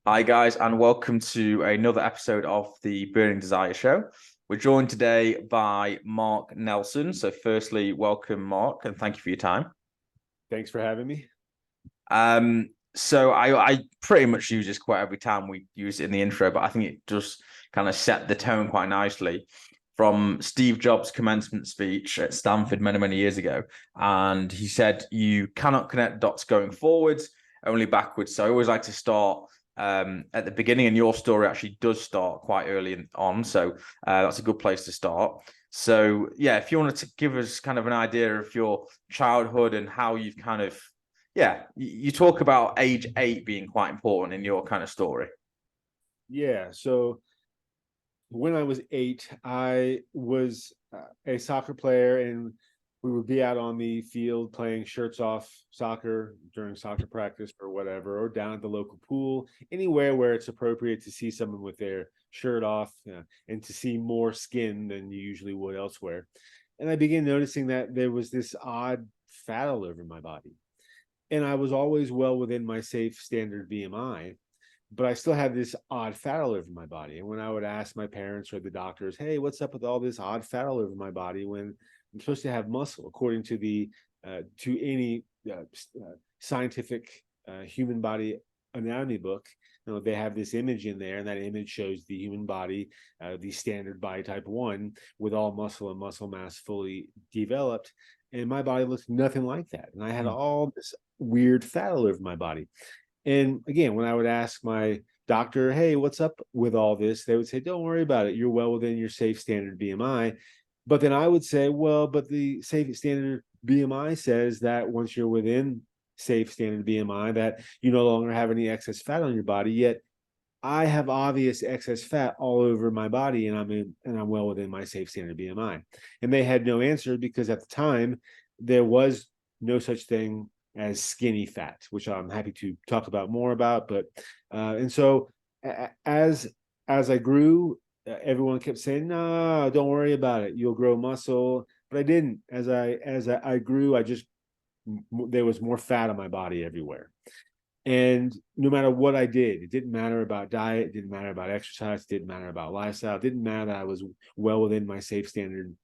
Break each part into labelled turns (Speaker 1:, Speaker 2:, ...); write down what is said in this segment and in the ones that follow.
Speaker 1: Hi, guys, and welcome to another episode of the Burning Desire Show. We're joined today by Mark Nelson. So, firstly, welcome, Mark, and thank you for your time.
Speaker 2: Thanks for having me.
Speaker 1: So I pretty much use this quite every time we use it in the intro, but I think it just kind of set the tone quite nicely from Steve Jobs' commencement speech at Stanford many, many years ago. And he said, you cannot connect dots going forwards, only backwards. So I always like to start at the beginning, and your story actually does start quite early on. So that's a good place to start. So, yeah, if you wanted to give us kind of an idea of your childhood and how you've kind of you talk about age 8 being quite important in your kind of story.
Speaker 2: Yeah, so when I was 8, I was a soccer player, and we would be out on the field playing shirts off soccer during soccer practice or whatever, or down at the local pool, anywhere where it's appropriate to see someone with their shirt off, and to see more skin than you usually would elsewhere. And I began noticing that there was this odd fat all over my body. And I was always well within my safe standard BMI, but I still had this odd fat all over my body. And when I would ask my parents or the doctors, "Hey, what's up with all this odd fat all over my body when I'm supposed to have muscle?" According to the to any scientific human body anatomy book, they have this image in there, and that image shows the human body, the standard body type 1, with all muscle and muscle mass fully developed. And my body looks nothing like that. And I had all this weird fat all over my body. And again, when I would ask my doctor, "Hey, what's up with all this?" they would say, "Don't worry about it. You're well within your safe standard BMI." But then I would say, "Well, but the safe standard BMI says that once you're within safe standard BMI, that you no longer have any excess fat on your body. Yet I have obvious excess fat all over my body, and I'm well within my safe standard BMI." And they had no answer, because at the time there was no such thing as skinny fat, which I'm happy to talk about more about. But and so as I grew, everyone kept saying, "No, don't worry about it. You'll grow muscle." But I didn't. As I grew, there was more fat on my body everywhere. And no matter what I did, it didn't matter about diet, it didn't matter about exercise, it didn't matter about lifestyle, it didn't matter that I was well within my safe standard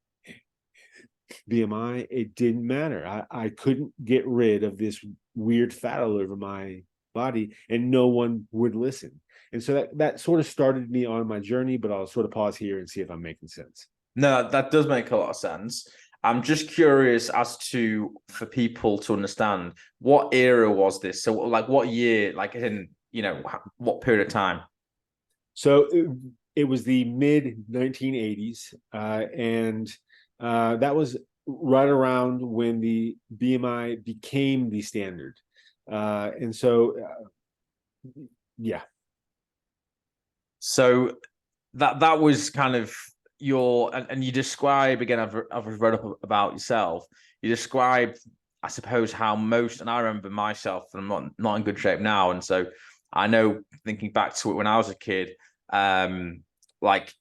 Speaker 2: BMI. It didn't matter. I couldn't get rid of this weird fat all over my body, and no one would listen. And so that sort of started me on my journey, but I'll sort of pause here and see if I'm making sense.
Speaker 1: No, that does make a lot of sense. I'm just curious as to for people to understand what era was this? So, like, what year? Like, in what period of time?
Speaker 2: So it was the mid 1980s, and that was right around when the BMI became the standard. And so, yeah.
Speaker 1: So that was kind of your and you describe again. I've read up about yourself. You described, I suppose, how most, and I remember myself, and I'm not in good shape now, and so I know, thinking back to it when I was a kid, like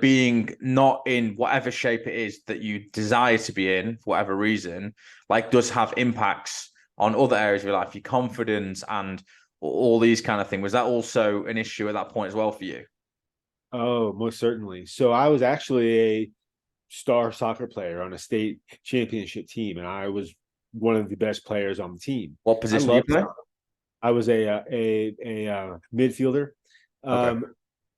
Speaker 1: being not in whatever shape it is that you desire to be in for whatever reason, like, does have impacts on other areas of your life, your confidence and all these kind of things. Was that also an issue at that point as well for you?
Speaker 2: Oh, most certainly. So I was actually a star soccer player on a state championship team, and I was one of the best players on the team.
Speaker 1: What
Speaker 2: I
Speaker 1: position do you
Speaker 2: loved
Speaker 1: play?
Speaker 2: soccer. I was a midfielder.
Speaker 1: Okay.
Speaker 2: Um,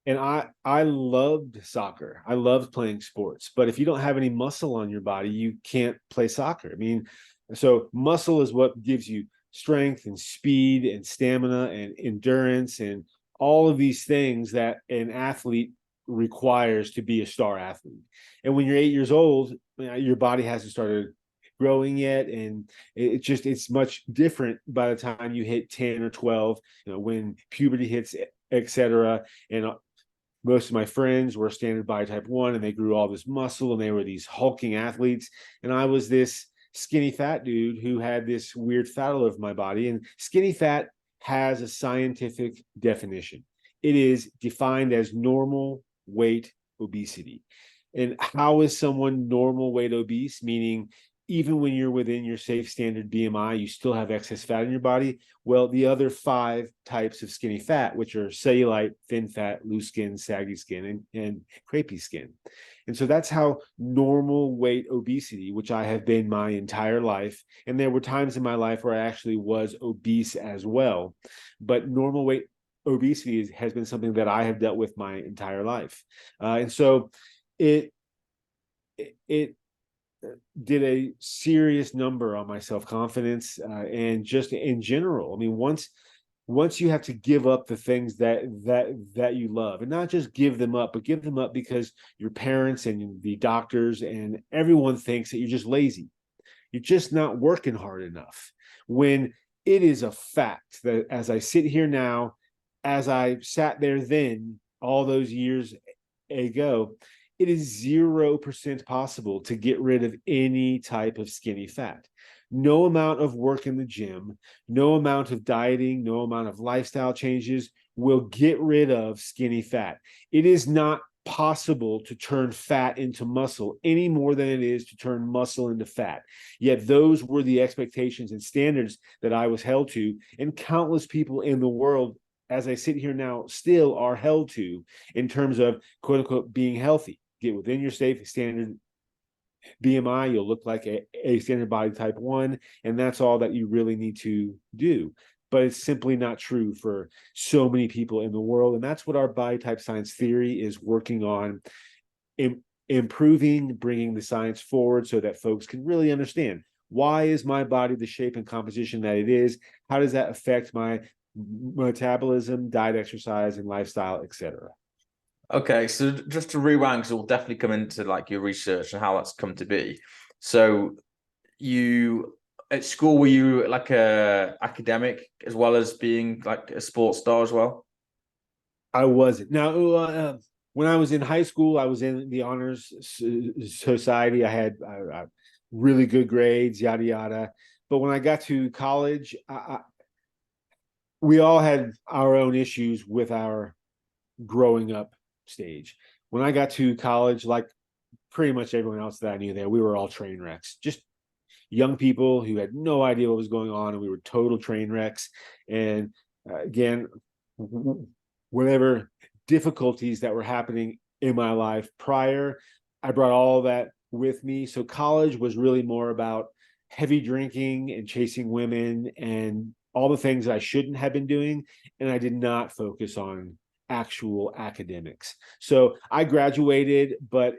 Speaker 2: and I loved soccer. I loved playing sports. But if you don't have any muscle on your body, you can't play soccer. I mean, so muscle is what gives you strength and speed and stamina and endurance and all of these things that an athlete requires to be a star athlete. And when you're 8 years old, your body hasn't started growing yet, and it's much different by the time you hit 10 or 12, when puberty hits, etc. And most of my friends were standard body type 1, and they grew all this muscle, and they were these hulking athletes, and I was this skinny fat dude who had this weird fat all over my body. And skinny fat has a scientific definition. It is defined as normal weight obesity. And how is someone normal weight obese? Meaning even when you're within your safe standard BMI, you still have excess fat in your body. Well, the other 5 types of skinny fat, which are cellulite, thin fat, loose skin, saggy skin, and crepey skin. And so that's how normal weight obesity, which I have been my entire life, and there were times in my life where I actually was obese as well, but normal weight obesity has been something that I have dealt with my entire life. And so it did a serious number on my self-confidence, and just in general. I mean, once you have to give up the things that you love, and not just give them up, but give them up because your parents and the doctors and everyone thinks that you're just lazy, you're just not working hard enough, when it is a fact that as I sit here now, as I sat there then all those years ago, it is 0% possible to get rid of any type of skinny fat. No amount of work in the gym, no amount of dieting, no amount of lifestyle changes will get rid of skinny fat. It is not possible to turn fat into muscle any more than it is to turn muscle into fat. Yet those were the expectations and standards that I was held to, and countless people in the world, as I sit here now, still are held to, in terms of quote unquote being healthy. Get within your safe standard BMI, you'll look like a standard body type 1, and that's all that you really need to do. But it's simply not true for so many people in the world, and that's what our body type science theory is working on, improving, bringing the science forward so that folks can really understand, why is my body the shape and composition that it is? How does that affect my metabolism, diet, exercise, and lifestyle, etc.?
Speaker 1: Okay, so just to rewind, because we'll definitely come into like your research and how that's come to be. So you at school, were you like a academic as well as being like a sports star as well?
Speaker 2: I wasn't. Now, when I was in high school, I was in the honors society. I had really good grades, yada yada. But when I got to college, we all had our own issues with our growing up stage. When I got to college, like pretty much everyone else that I knew there, we were all train wrecks. Just young people who had no idea what was going on, and we were total train wrecks. And again, whatever difficulties that were happening in my life prior, I brought all that with me. So college was really more about heavy drinking and chasing women and all the things that I shouldn't have been doing, and I did not focus on actual academics. So I graduated, but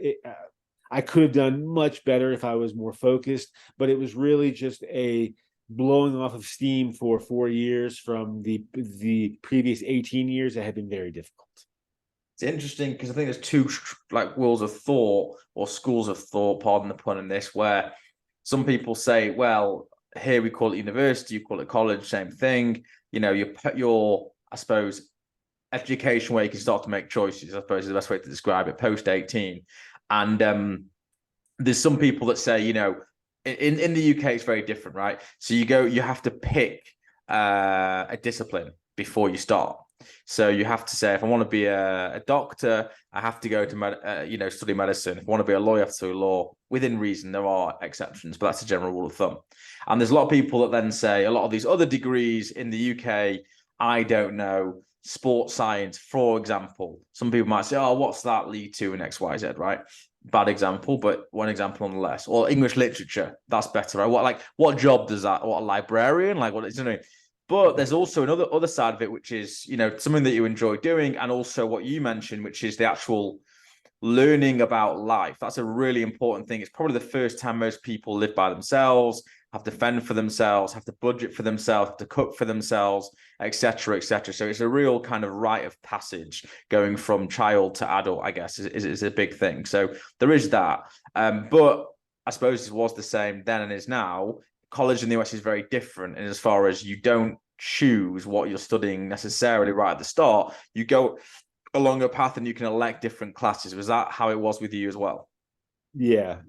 Speaker 2: I could have done much better if I was more focused, but it was really just a blowing off of steam for 4 years from the previous 18 years that had been very difficult.
Speaker 1: It's interesting because I think there's two like worlds of thought or schools of thought, pardon the pun in this, where some people say, well, here we call it university, you call it college, same thing. You know, you put your, I suppose, education where you can start to make choices, I suppose is the best way to describe it, post 18. And there's some people that say, you know, in the UK, it's very different, right? So you have to pick a discipline before you start. So you have to say, if I want to be a doctor, I have to go to study medicine. If I want to be a lawyer, I have to study law. Within reason, there are exceptions, but that's a general rule of thumb. And there's a lot of people that then say a lot of these other degrees in the UK, I don't know, sports science, for example. Some people might say, oh, what's that lead to in X, Y, Z, right? Bad example, but one example nonetheless. Or English literature, that's better, right? What job does that? What, a librarian? Like, what is it? But there's also another other side of it, which is, you know, something that you enjoy doing, and also what you mentioned, which is the actual learning about life. That's a really important thing. It's probably the first time most people live by themselves, have to fend for themselves, have to budget for themselves, have to cook for themselves, etc., etc. So it's a real kind of rite of passage going from child to adult, I guess, is a big thing. So there is that. But I suppose it was the same then and is now. College in the US is very different, and as far as you don't choose what you're studying necessarily right at the start, you go along a path and you can elect different classes. Was that how it was with you as well?
Speaker 2: Yeah.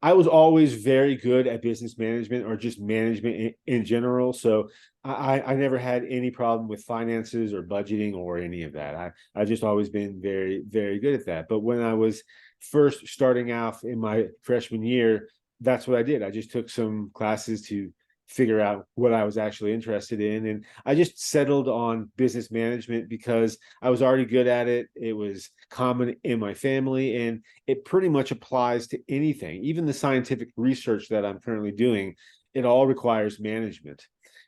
Speaker 2: I was always very good at business management or just management in general. So I never had any problem with finances or budgeting or any of that. I've just always been very, very good at that. But when I was first starting out in my freshman year, that's what I did. I just took some classes to figure out what I was actually interested in. And I just settled on business management because I was already good at it. It was common in my family, and it pretty much applies to anything, even the scientific research that I'm currently doing. It all requires management.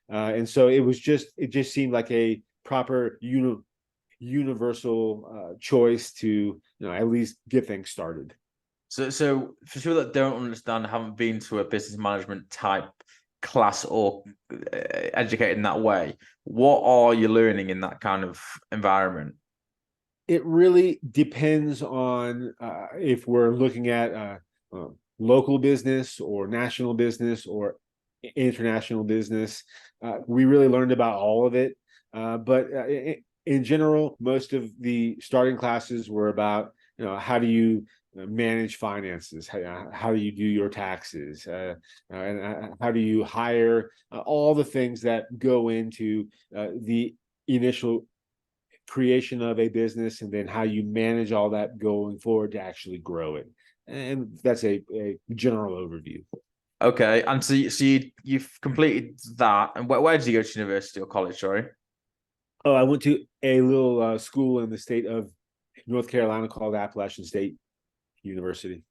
Speaker 2: And so it just seemed like a proper universal choice to, at least get things started.
Speaker 1: So for people that don't understand, haven't been to a business management type class or educated in that way, what are you learning in that kind of environment?
Speaker 2: It really depends on if we're looking at local business or national business or international business. We really learned about all of it. But in general, most of the starting classes were about, how do you manage finances? How do you do your taxes? And how do you hire? All the things that go into the initial creation of a business, and then how you manage all that going forward to actually grow it. And that's a general overview.
Speaker 1: Okay, and you've completed that, and where did you go to university or college? Sorry,
Speaker 2: Oh, I went to a little school in the state of North Carolina called Appalachian State University.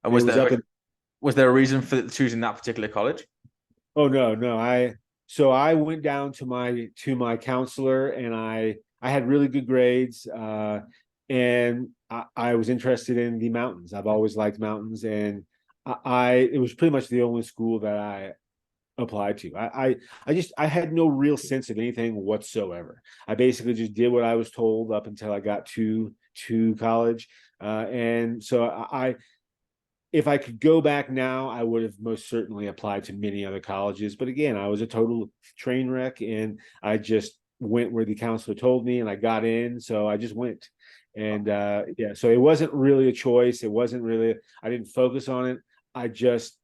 Speaker 1: and
Speaker 2: It was up in.
Speaker 1: was there a reason for choosing that particular college?
Speaker 2: Oh, no, no. I went down to my counselor, and I had really good grades, and I was interested in the mountains. I've always liked mountains, and it was pretty much the only school that I applied to. I had no real sense of anything whatsoever. I basically just did what I was told up until I got to college, and so if I could go back now, I would have most certainly applied to many other colleges. But again, I was a total train wreck, and I just went where the counselor told me, and I got in. So I just went. And yeah, so it wasn't really a choice. It wasn't really, I didn't focus on it. I just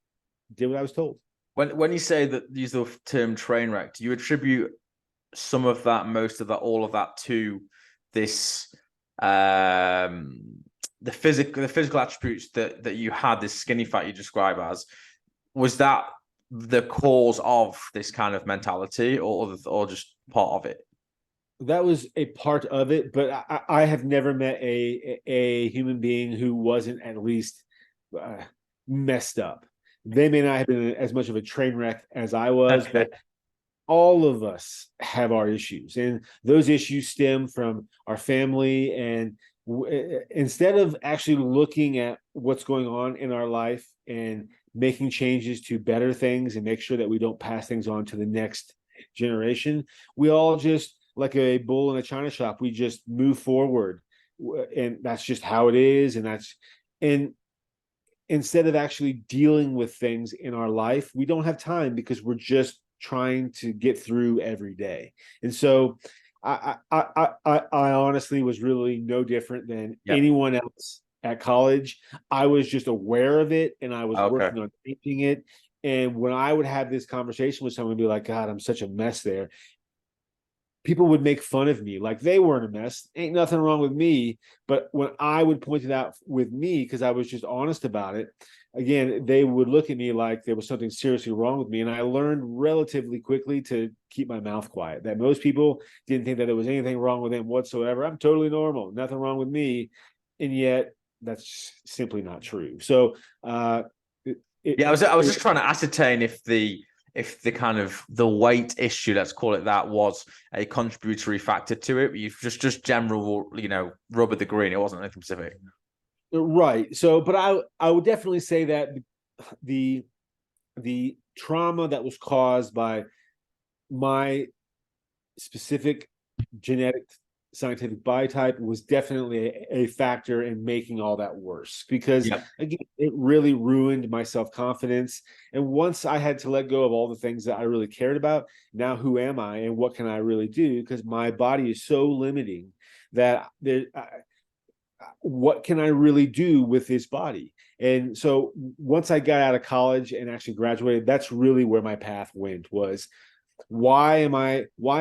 Speaker 2: did what I was told.
Speaker 1: When you say that use the term train wreck, do you attribute some of that, most of that, all of that to this the physical attributes that you had, this skinny fat you describe as, was that the cause of this kind of mentality, or just part of it?
Speaker 2: That was a part of it, but I have never met a human being who wasn't at least messed up. They may not have been as much of a train wreck as I was,
Speaker 1: Okay.
Speaker 2: but all of us have our issues, and those issues stem from our family. And instead of actually looking at what's going on in our life and making changes to better things and make sure that we don't pass things on to the next generation, we all just, like a bull in a china shop, we just move forward, and that's just how it is. And instead of actually dealing with things in our life, we don't have time because we're just trying to get through every day. And so I honestly was really no different than
Speaker 1: Yep.
Speaker 2: anyone else at college. I was just aware of it, and I was
Speaker 1: Okay.
Speaker 2: working on changing it. And when I would have this conversation with someone, be like, God, I'm such a mess there, people would make fun of me like they weren't a mess. Ain't nothing wrong with me. But when I would point it out with me, because I was just honest about it, again, they would look at me like there was something seriously wrong with me. And I learned relatively quickly to keep my mouth quiet, that most people didn't think that there was anything wrong with them whatsoever. I'm totally normal, nothing wrong with me. And yet that's simply not true. So
Speaker 1: Yeah, I was just trying to ascertain if the kind of the weight issue, let's call it that, was a contributory factor to it. You just general, rub of the green. It wasn't anything specific.
Speaker 2: right. So, but I would definitely say that the the trauma that was caused by my specific genetic scientific body type was definitely a factor in making all that worse, because
Speaker 1: Yeah.
Speaker 2: again, it really ruined my self-confidence. And once I had to let go of all the things that I really cared about, now who am I and what can I really do? Because my body is so limiting that what can I really do with this body? And so once I got out of college and actually graduated, that's really where my path went. Was why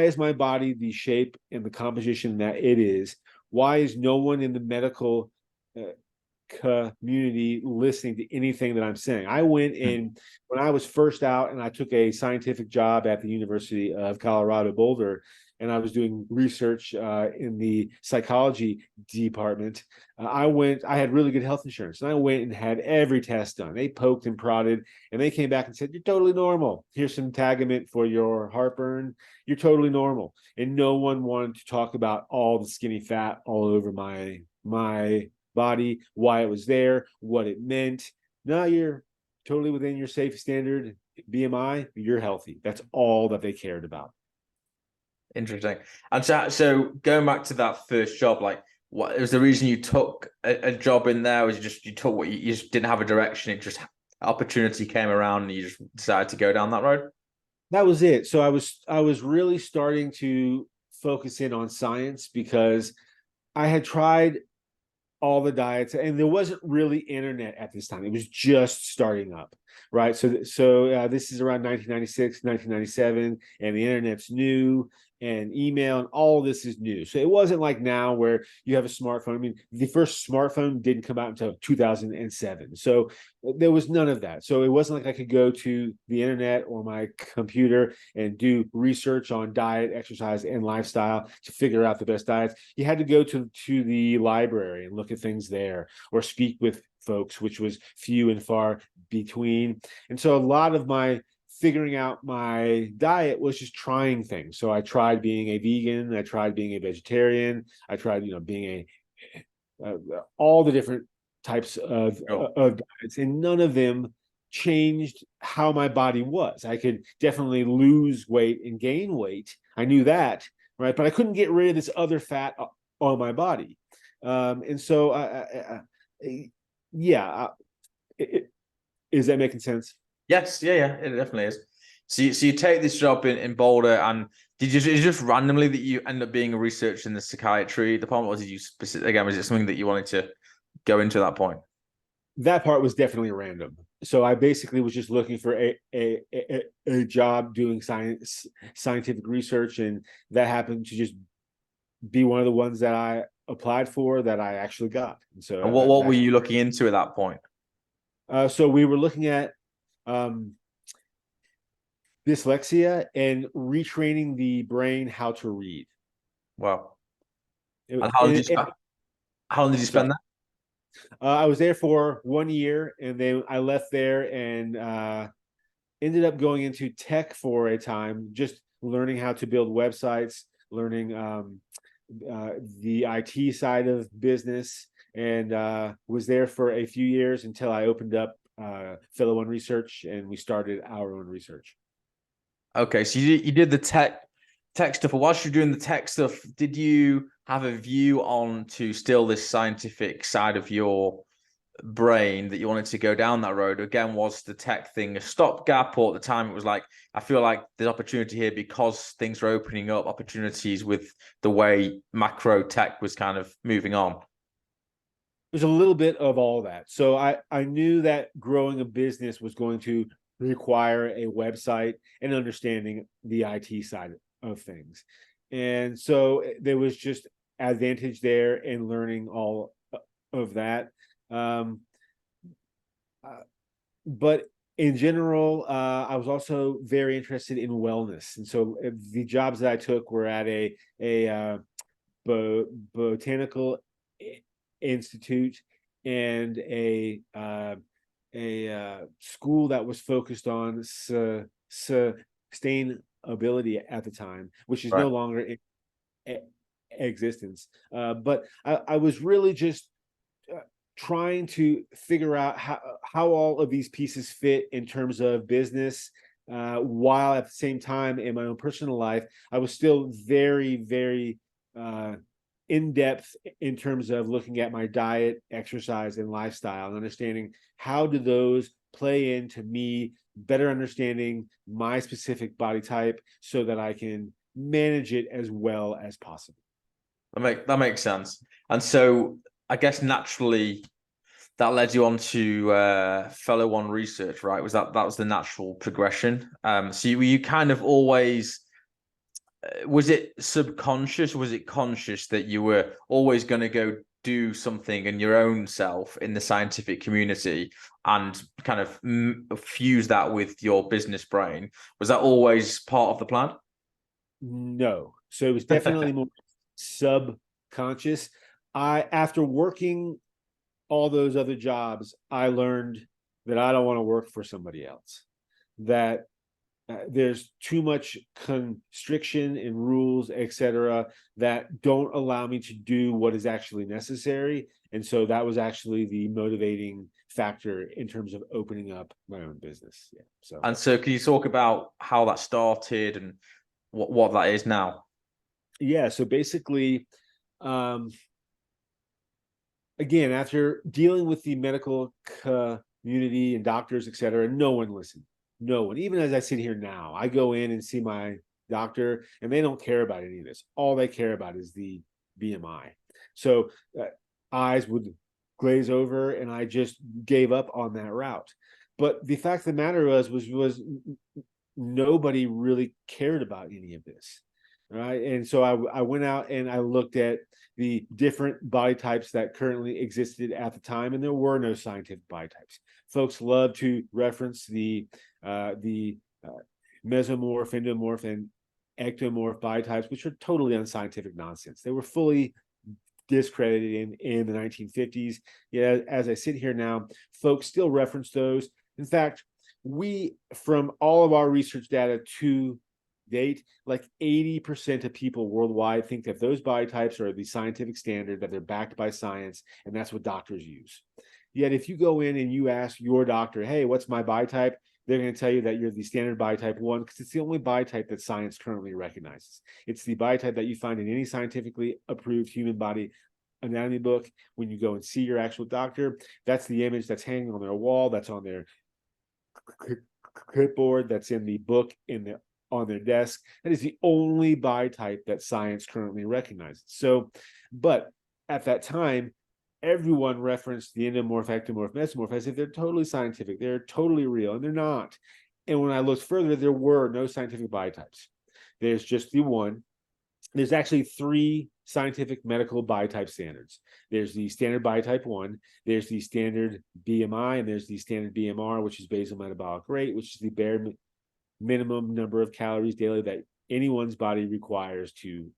Speaker 2: is my body the shape and the composition that it is? Why is no one in the medical community listening to anything that I'm saying. I went in when I was first out, and I took a scientific job at the University of Colorado Boulder, and I was doing research in the psychology department. I had really good health insurance, and I went and had every test done. They poked and prodded, and they came back and said, "You're totally normal. Here's some Tagamet for your heartburn. You're totally normal." And no one wanted to talk about all the skinny fat all over my body, why it was there, what it meant. No, you're totally within your safe standard BMI. You're healthy. That's all that they cared about.
Speaker 1: Interesting. And so going back to that first job, like, what was the reason you took a job in there? Was it just you took what you just didn't have a direction? It just opportunity came around and you just decided to go down that road?
Speaker 2: That was it. So I was really starting to focus in on science, because I had tried all the diets, and there wasn't really internet at this time. It was just starting up, right? So this is around 1996, 1997, and the internet's new, and email and all this is new. So it wasn't like now where you have a smartphone. I mean, the first smartphone didn't come out until 2007. So there was none of that. So it wasn't like I could go to the internet or my computer and do research on diet, exercise, and lifestyle to figure out the best diets. You had to go to the library and look at things there, or speak with folks, which was few and far between. And so a lot of my figuring out my diet was just trying things. So I tried being a vegan, I tried being a vegetarian, I tried, being all the different types of diets, and none of them changed how my body was. I could definitely lose weight and gain weight. I knew that, right? But I couldn't get rid of this other fat on my body. And so, is that making sense?
Speaker 1: Yes, yeah, it definitely is. So you take this job in Boulder, and is it just randomly that you end up being a researcher in the psychiatry department, or did you was it something that you wanted to go into at that point?
Speaker 2: That part was definitely random. So I basically was just looking for a job doing scientific research, and that happened to just be one of the ones that I applied for that I actually got. And so,
Speaker 1: And what were you looking into at that point?
Speaker 2: So we were looking at dyslexia and retraining the brain how to read.
Speaker 1: Wow. And how long did you spend there?
Speaker 2: I was there for 1 year, and then I left there and ended up going into tech for a time, just learning how to build websites, learning the IT side of business, and was there for a few years until I opened up Fellow One Research, and we started our own research.
Speaker 1: Okay, so you did the tech stuff, but whilst you're doing the tech stuff, did you have a view on to still this scientific side of your brain that you wanted to go down that road? Again, was the tech thing a stopgap, or at the time it was like, I feel like there's opportunity here because things are opening up, opportunities with the way macro tech was kind of moving on?
Speaker 2: There's a little bit of all that. So I knew that growing a business was going to require a website and understanding the IT side of things. And so there was just advantage there in learning all of that. But in general, I was also very interested in wellness. And so the jobs that I took were at a botanical institute and a school that was focused on sustainability at the time, which is no longer in existence. But I was really just trying to figure out how all of these pieces fit in terms of business, while at the same time in my own personal life, I was still very, very in depth in terms of looking at my diet, exercise, and lifestyle, and understanding how do those play into me better understanding my specific body type so that I can manage it as well as possible.
Speaker 1: That makes sense. And so I guess naturally that led you on to Fellow One Research, right? That was the natural progression? So were you kind of always, was it subconscious? Was it conscious that you were always going to go do something in your own self in the scientific community and kind of fuse that with your business brain? Was that always part of the plan?
Speaker 2: No. So it was definitely more subconscious. After working all those other jobs, I learned that I don't want to work for somebody else. That there's too much constriction and rules, etc., that don't allow me to do what is actually necessary. And so that was actually the motivating factor in terms of opening up my own business. Yeah.
Speaker 1: So can you talk about how that started and what that is now?
Speaker 2: Yeah. So basically, again, after dealing with the medical community and doctors, etc., no one listened. No one. Even as I sit here now, I go in and see my doctor, and they don't care about any of this. All they care about is the BMI. So eyes would glaze over, and I just gave up on that route. But the fact of the matter was nobody really cared about any of this, right? And so I went out and I looked at the different body types that currently existed at the time, and there were no scientific body types. Folks love to reference the mesomorph, endomorph, and ectomorph body types, which are totally unscientific nonsense. They were fully discredited in the 1950s. Yeah, as I sit here now, folks still reference those. In fact, we, from all of our research data to date, like 80% of people worldwide think that those body types are the scientific standard, that they're backed by science, and that's what doctors use. Yet if you go in and you ask your doctor, hey, what's my body type? They're going to tell you that you're the standard body type 1 because it's the only body type that science currently recognizes. It's the body type that you find in any scientifically approved human body anatomy book. When you go and see your actual doctor, that's the image that's hanging on their wall, that's on their clipboard, that's in the book on their desk. That is the only body type that science currently recognizes. So, but at that time, everyone referenced the endomorph, ectomorph, mesomorph as if they're totally scientific, they're totally real, and they're not. And when I looked further, there were no scientific body types. There's just the one. There's actually 3 scientific medical body type standards. There's the standard body type 1, there's the standard BMI, and there's the standard BMR, which is basal metabolic rate, which is the bare minimum number of calories daily that anyone's body requires to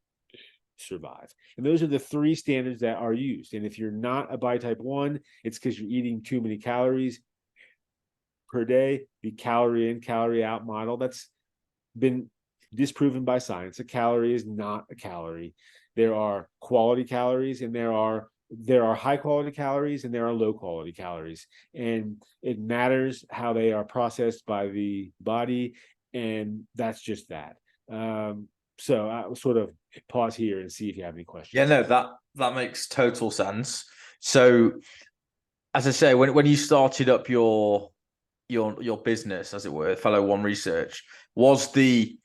Speaker 2: survive. And those are the 3 standards that are used. And if you're not a body type 1, it's because you're eating too many calories per day. The calorie in, calorie out model, that's been disproven by science. A calorie is not a calorie. There are quality calories, and there are high quality calories, and there are low quality calories, and it matters how they are processed by the body, and that's just that. So I'll sort of pause here and see if you have any questions.
Speaker 1: Yeah, no, that makes total sense. So, as I say, when you started up your business, as it were, Fellow One Research, was the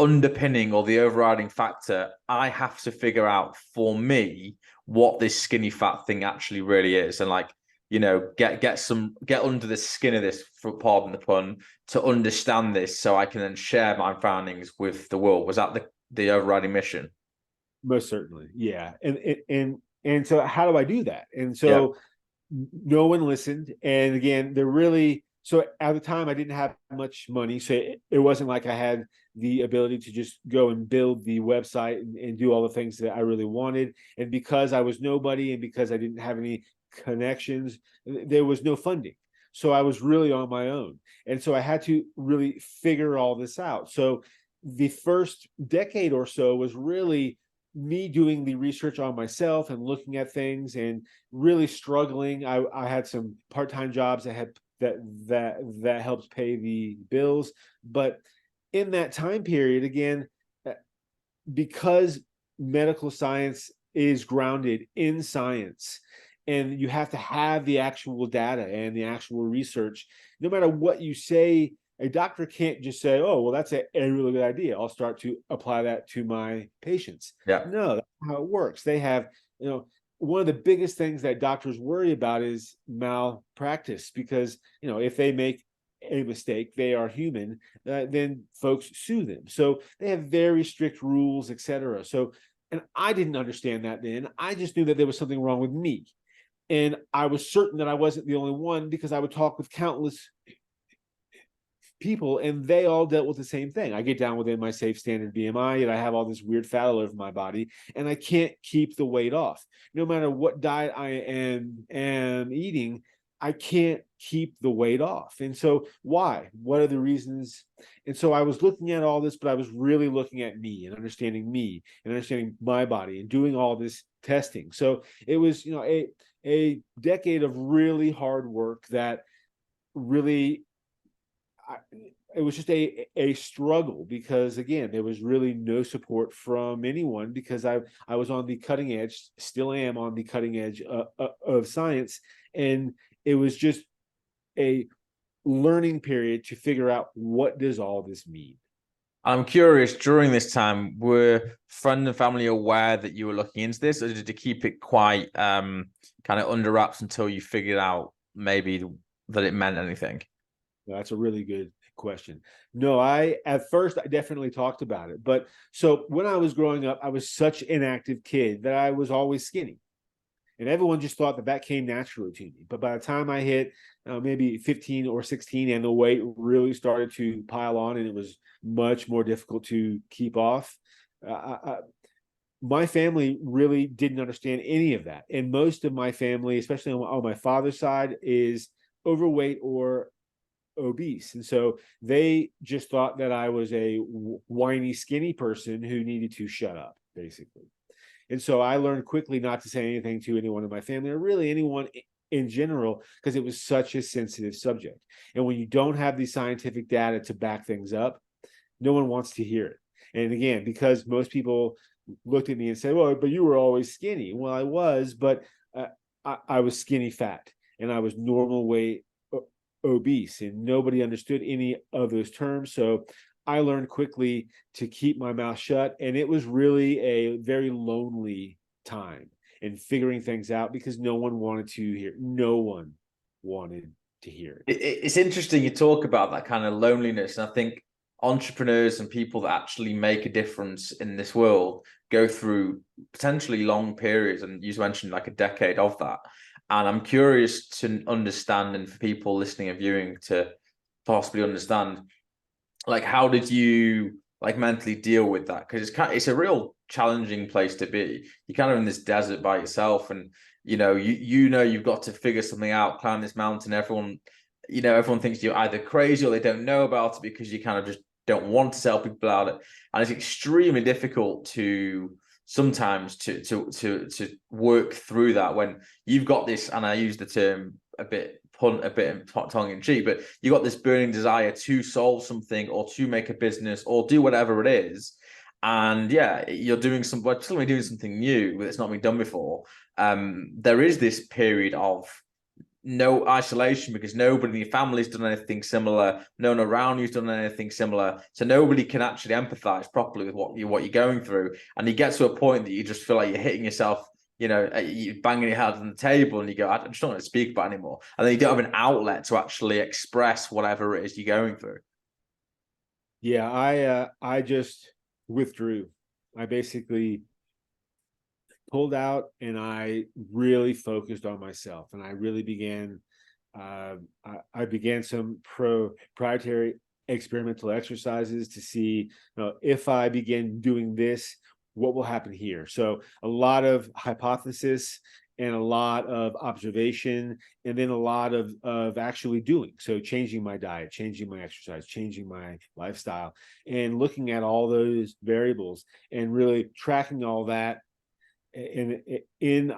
Speaker 1: underpinning or the overriding factor, I have to figure out for me what this skinny fat thing actually really is, and like, you know, get under the skin of this, for pardon the pun, to understand this so I can then share my findings with the world. Was that the overriding mission?
Speaker 2: Most certainly, yeah. And so how do I do that? And so no one listened. And again, they're really, so at the time I didn't have much money, so it wasn't like I had the ability to just go and build the website and do all the things that I really wanted. And because I was nobody, and because I didn't have any connections, there was no funding. So I was really on my own. And so I had to really figure all this out. So the first decade or so was really me doing the research on myself and looking at things and really struggling. I had some part-time jobs that helped pay the bills. But in that time period, again, because medical science is grounded in science, and you have to have the actual data and the actual research, no matter what you say, a doctor can't just say, oh, well, that's a really good idea, I'll start to apply that to my patients.
Speaker 1: Yeah.
Speaker 2: No, that's how it works. They have, one of the biggest things that doctors worry about is malpractice, because, if they make a mistake, they are human, then folks sue them. So they have very strict rules, etc. So And I didn't understand that then. I just knew that there was something wrong with me. And I was certain that I wasn't the only one, because I would talk with countless people and they all dealt with the same thing. I get down within my safe standard BMI, and I have all this weird fat all over my body, and I can't keep the weight off. No matter what diet I am eating, I can't keep the weight off. And so why? What are the reasons? And so I was looking at all this, but I was really looking at me and understanding my body and doing all this testing. So it was, a decade of really hard work that really, it was just a struggle, because again, there was really no support from anyone, because I was on the cutting edge, still am on the cutting edge of science, and it was just a learning period to figure out, what does all this mean.
Speaker 1: I'm curious, during this time, were friends and family aware that you were looking into this, or did you keep it quite kind of under wraps until you figured out maybe that it meant anything?
Speaker 2: That's a really good question. No, at first I definitely talked about it. But so when I was growing up, I was such an active kid that I was always skinny. And everyone just thought that that came naturally to me. But by the time I hit maybe 15 or 16, and the weight really started to pile on, and it was much more difficult to keep off, my family really didn't understand any of that. And most of my family, especially on my father's side, is overweight or obese. And so they just thought that I was a whiny, skinny person who needed to shut up, basically. And so I learned quickly not to say anything to anyone in my family, or really anyone in general, because it was such a sensitive subject. And when you don't have the scientific data to back things up, no one wants to hear it. And again, because most people looked at me and said, well, but you were always skinny. Well, I was, but I was skinny fat, and I was normal weight obese, and nobody understood any of those terms. So I learned quickly to keep my mouth shut, and it was really a very lonely time in figuring things out, because no one wanted to hear. No one wanted to hear it.
Speaker 1: It's interesting you talk about that kind of loneliness, and I think entrepreneurs and people that actually make a difference in this world go through potentially long periods, and you mentioned like a decade of that. And I'm curious to understand, and for people listening and viewing to possibly understand, like, how did you like mentally deal with that? Because it's a real challenging place to be. You're kind of in this desert by yourself, and you've got to figure something out, climb this mountain. Everyone thinks you're either crazy or they don't know about it, because you kind of just don't want to tell people about it. And it's extremely difficult to sometimes to work through that when you've got this, and I use the term a bit tongue in cheek, but you got this burning desire to solve something, or to make a business, or do whatever it is. And yeah, you're doing doing something new that's not been done before. There is this period of no isolation, because nobody in your family's done anything similar, no one around you's done anything similar, so nobody can actually empathize properly with what you're going through. And you get to a point that you just feel like you're hitting yourself, you're banging your head on the table, and you go, I just don't want to speak about it anymore. And then you don't have an outlet to actually express whatever it is you're going through.
Speaker 2: Yeah, I just withdrew. I basically pulled out, and I really focused on myself, and I really began I began some proprietary experimental exercises to see, if I begin doing this, what will happen here. So a lot of hypothesis, and a lot of observation, and then a lot of actually doing. So changing my diet, changing my exercise, changing my lifestyle, and looking at all those variables, and really tracking all that in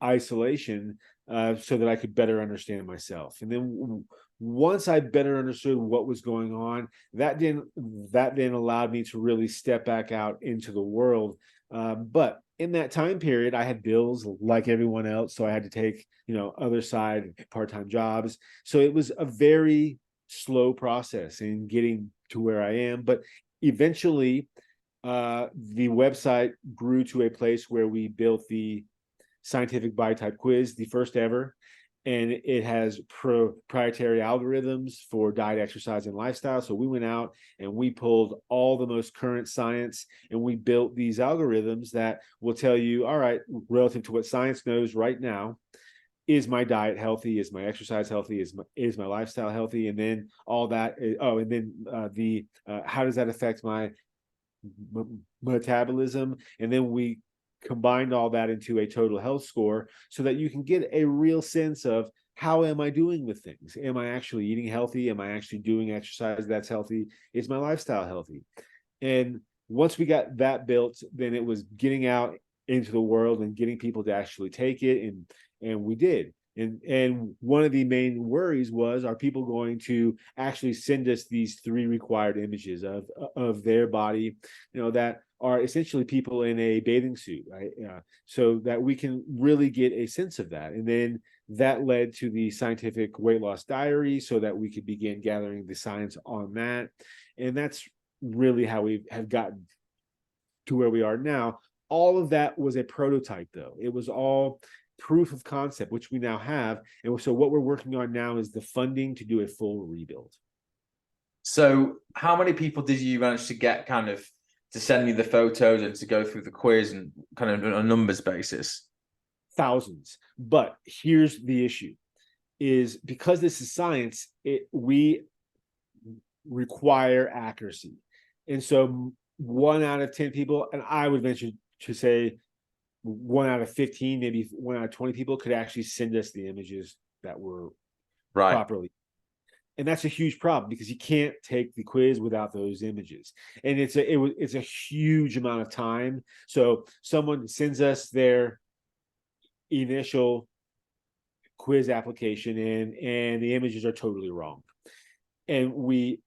Speaker 2: isolation, so that I could better understand myself. And then once I better understood what was going on, that then allowed me to really step back out into the world. But in that time period, I had bills like everyone else, so I had to take other side part-time jobs. So it was a very slow process in getting to where I am. But eventually, the website grew to a place where we built the scientific biotype quiz, the first ever. and it has proprietary algorithms for diet, exercise, and lifestyle. So we went out and we pulled all the most current science, and we built these algorithms that will tell you, all right, relative to what science knows right now, is my diet healthy? Is my exercise healthy? Is my lifestyle healthy? And then all that. And then how does that affect my metabolism? And then we combined all that into a total health score so that you can get a real sense of, how am I doing with things? Am I actually eating healthy? Am I actually doing exercise that's healthy? Is my lifestyle healthy? And once we got that built, then it was getting out into the world and getting people to actually take it, and we did. And one of the main worries was, are people going to actually send us these 3 required images of their body, that are essentially people in a bathing suit, right? So that we can really get a sense of that. And then that led to the scientific weight loss diary, so that we could begin gathering the science on that. And that's really how we have gotten to where we are now. All of that was a prototype, though. It was all proof of concept, which we now have. And so what we're working on now is the funding to do a full rebuild.
Speaker 1: So how many people did you manage to get kind of to send you the photos and to go through the quiz, and kind of on a numbers basis?
Speaker 2: Thousands. But here's the issue, is because this is science, we require accuracy. And so 1 out of 10 people, and I would venture to say 1 out of 15, maybe 1 out of 20 people could actually send us the images that were properly. And that's a huge problem, because you can't take the quiz without those images. And it's a huge amount of time. So someone sends us their initial quiz application and the images are totally wrong. And we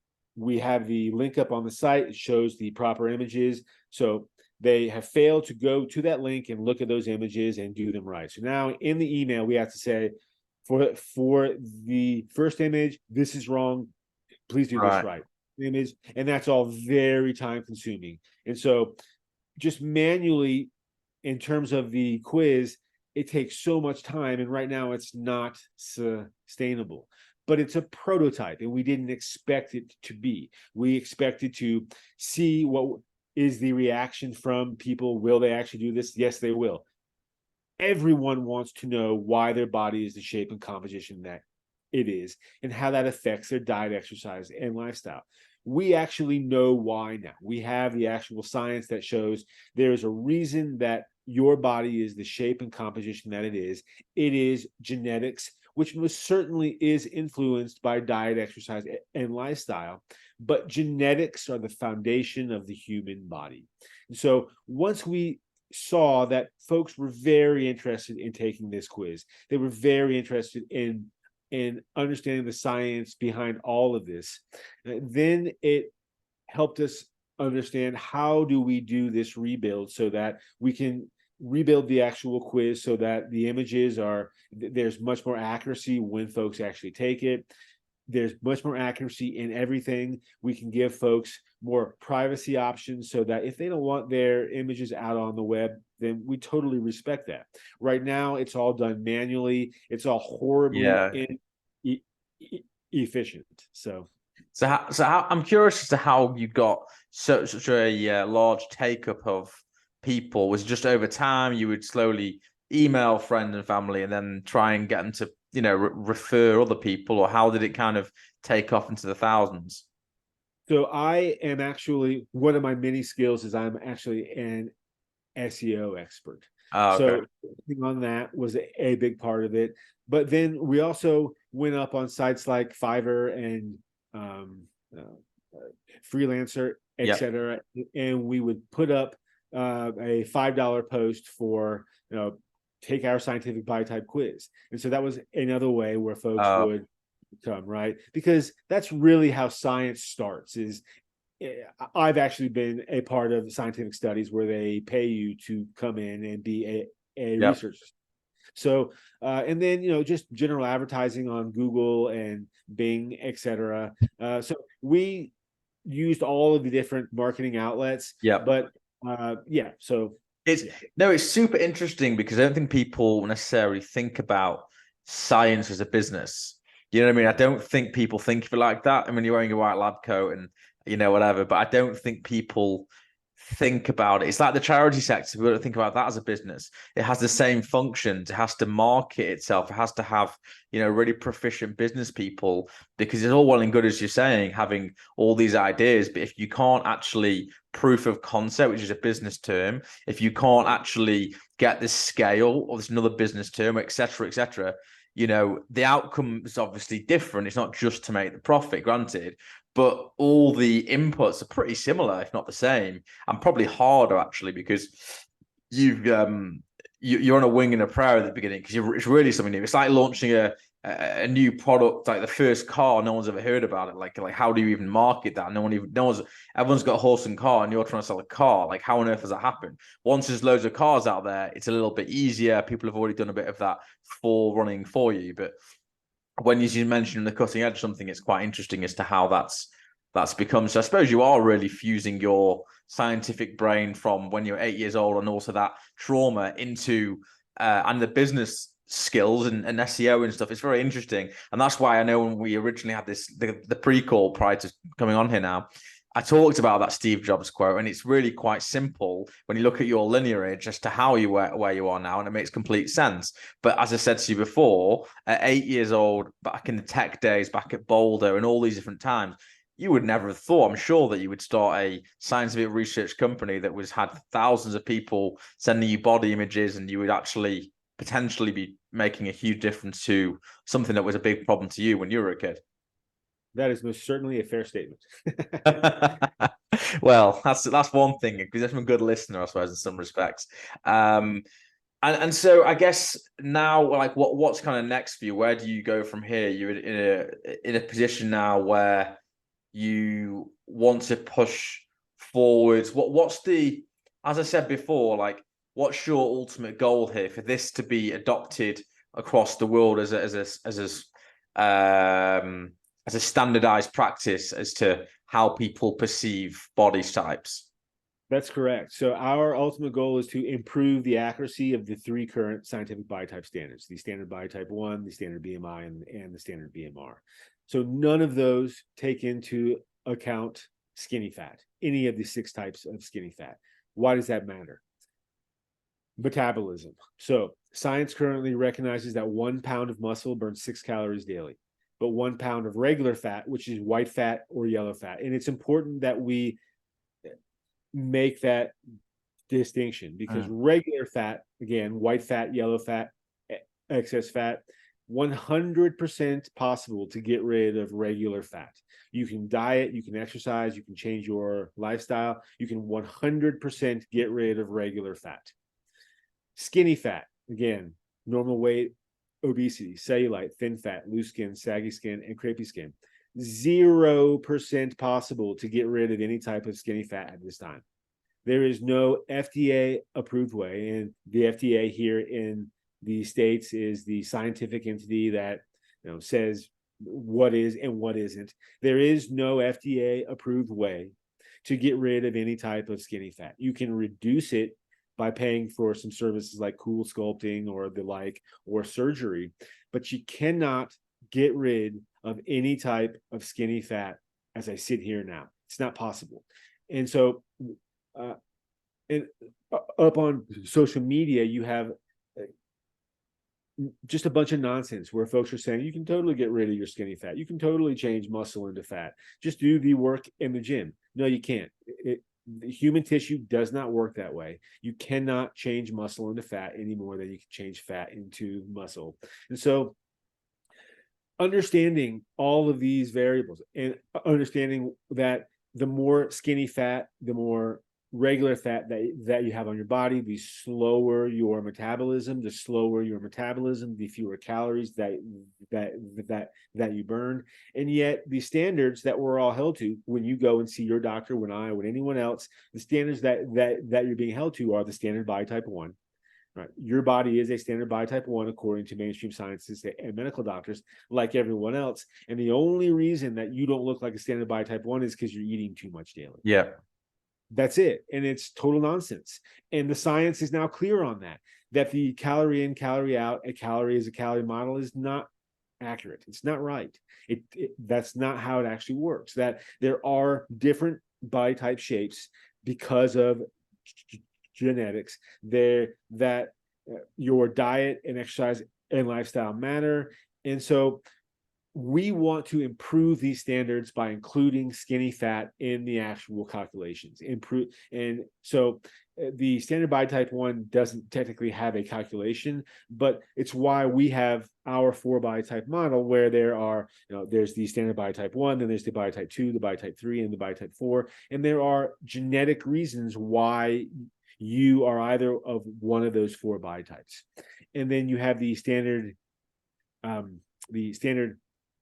Speaker 2: have the link up on the site. It shows the proper images. So they have failed to go to that link and look at those images and do them right. So now in the email, we have to say, for the first image, this is wrong. Please do this right. Image, and that's all very time consuming. And so just manually, in terms of the quiz, it takes so much time. And right now it's not sustainable. But it's a prototype, and we didn't expect it to be. We expected to see what is the reaction from people. Will they actually do this? Yes, they will. Everyone wants to know why their body is the shape and composition that it is, and how that affects their diet, exercise, and lifestyle. We actually know why now. We have the actual science that shows there is a reason that your body is the shape and composition that it is. It is genetics, which most certainly is influenced by diet, exercise, and lifestyle. But genetics are the foundation of the human body. And so once we saw that folks were very interested in taking this quiz, they were very interested in understanding the science behind all of this, then it helped us understand, how do we do this rebuild so that we can rebuild the actual quiz, so that the images there's much more accuracy when folks actually take it. There's much more accuracy in everything. We can give folks more privacy options, so that if they don't want their images out on the web, then we totally respect that. Right now, it's all done manually. It's all horribly inefficient. So
Speaker 1: how, I'm curious as to how you got such a large take up of people. Was it just over time you would slowly email friends and family and then try and get them to refer other people, or how did it kind of take off into the thousands?
Speaker 2: So I am actually, one of my many skills is I'm actually an SEO expert.
Speaker 1: Oh, okay.
Speaker 2: So on that was a big part of it. But then we also went up on sites like Fiverr and Freelancer, etc. And we would put up a $5 post for, take our scientific biotype quiz. And so that was another way where folks would come, right? Because that's really how science starts. Is I've actually been a part of scientific studies where they pay you to come in and be a researcher. So and then just general advertising on Google and Bing, etc. So we used all of the different marketing outlets. But so
Speaker 1: it's super interesting, because I don't think people necessarily think about science as a business. You know what I mean? I don't think people think of it like that. I mean, you're wearing a white lab coat and whatever, but I don't think people think about it. It's like the charity sector. We don't think about that as a business. It has the same functions. It has to market itself. It has to have, really proficient business people, because it's all well and good, as you're saying, having all these ideas. But if you can't actually proof of concept, which is a business term, if you can't actually get this scale, or there's another business term, et cetera, the outcome is obviously different. It's not just to make the profit, granted, but all the inputs are pretty similar, if not the same, and probably harder actually, because you're on a wing and a prayer at the beginning, because it's really something new. It's like launching a new product, like the first car. No one's ever heard about it. Like how do you even market that? Everyone's got a horse and car, and you're trying to sell a car. Like, how on earth does that happen? Once there's loads of cars out there, it's a little bit easier. People have already done a bit of that forerunning for you. But when you mentioned the cutting edge something, it's quite interesting as to how that's become. So I suppose you are really fusing your scientific brain from when you're 8 years old, and also that trauma into and the business skills and SEO and stuff. It's very interesting, and that's why I know when we originally had the pre-call prior to coming on here now, I talked about that Steve Jobs quote, and it's really quite simple when you look at your lineage as to how you were where you are now, and it makes complete sense. But as I said to you before, at 8 years old, back in the tech days, back at Boulder, and all these different times, you would never have thought, I'm sure, that you would start a scientific research company that had thousands of people sending you body images, and you would actually potentially be making a huge difference to something that was a big problem to you when you were a kid.
Speaker 2: That is most certainly a fair statement.
Speaker 1: Well, that's one thing, because I'm a good listener, I suppose, in some respects. And so I guess now, like, what's kind of next for you? Where do you go from here? You're in a position now where you want to push forwards. What's the, as I said before, like, what's your ultimate goal here for this to be adopted across the world as a standardized practice as to how people perceive body types?
Speaker 2: That's correct. So our ultimate goal is to improve the accuracy of the three current scientific body type standards: the standard body type 1, the standard BMI, and the standard BMR. So none of those take into account skinny fat, any of the 6 types of skinny fat. Why does that matter? Metabolism. So science currently recognizes that 1 pound of muscle burns 6 calories daily, but 1 pound of regular fat, which is white fat or yellow fat. And it's important that we make that distinction, because regular fat, again, white fat, yellow fat, excess fat, 100% possible to get rid of regular fat. You can diet, you can exercise, you can change your lifestyle, you can 100% get rid of regular fat. Skinny fat, again, normal weight, obesity, cellulite, thin fat, loose skin, saggy skin, and crepey skin. 0% possible to get rid of any type of skinny fat at this time. There is no FDA approved way, and the FDA here in the States is the scientific entity that says what is and what isn't. There is no FDA approved way to get rid of any type of skinny fat. You can reduce it by paying for some services like cool sculpting or the like, or surgery, but you cannot get rid of any type of skinny fat as I sit here now. It's not possible. And so and up on social media, you have just a bunch of nonsense where folks are saying you can totally get rid of your skinny fat, you can totally change muscle into fat, just do the work in the gym. No, you can't. The human tissue does not work that way. You cannot change muscle into fat any more than you can change fat into muscle. And so understanding all of these variables, and understanding that the more skinny fat, the more regular fat that you have on your body, the slower your metabolism. The slower your metabolism, the fewer calories that you burn. And yet the standards that we're all held to when you go and see your doctor, when anyone else, the standards that you're being held to are the standard body type 1. Right. Your body is a standard body type 1 according to mainstream scientists and medical doctors, like everyone else. And the only reason that you don't look like a standard body type 1 is because you're eating too much daily.
Speaker 1: Yeah.
Speaker 2: That's it. And it's total nonsense. And the science is now clear on that. that the calorie in, calorie out, a calorie is a calorie model is not accurate. It's not right. That's not how it actually works. That there are different body type shapes because of genetics. That your diet and exercise and lifestyle matter, and so we want to improve these standards by including skinny fat in the actual calculations. Improve, and so the standard body type 1 doesn't technically have a calculation, but it's why we have our 4 body type model, where there are, there's the standard body type 1, then there's the body type 2, the body type 3, and the body type 4, and there are genetic reasons why you are either of one of those 4 body types. And then you have the standard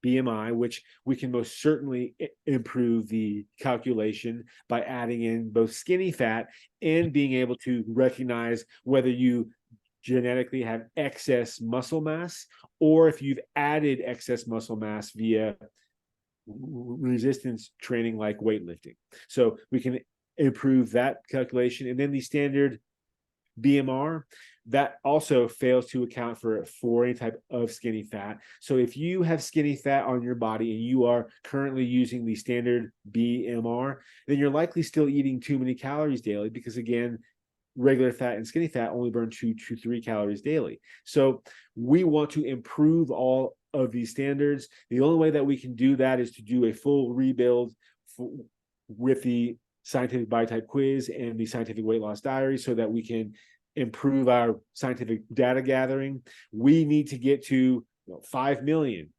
Speaker 2: BMI, which we can most certainly improve the calculation by adding in both skinny fat and being able to recognize whether you genetically have excess muscle mass, or if you've added excess muscle mass via resistance training like weightlifting. So we can improve that calculation. And then the standard BMR, that also fails to account for any type of skinny fat. So if you have skinny fat on your body and you are currently using the standard BMR, then you're likely still eating too many calories daily, because again, regular fat and skinny fat only burn 2 to 3 calories daily. So we want to improve all of these standards. The only way that we can do that is to do a full rebuild with the scientific body type quiz and the scientific weight loss diary, so that we can improve our scientific data gathering. We need to get to 5 million,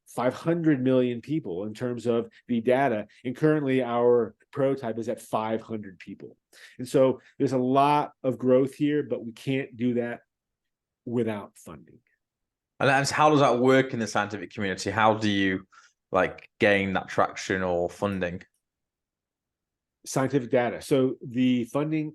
Speaker 2: 500 million people in terms of the data. And currently our prototype is at 500 people. And so there's a lot of growth here, but we can't do that without funding.
Speaker 1: And how does that work in the scientific community? How do you gain that traction or funding?
Speaker 2: Scientific data. So the funding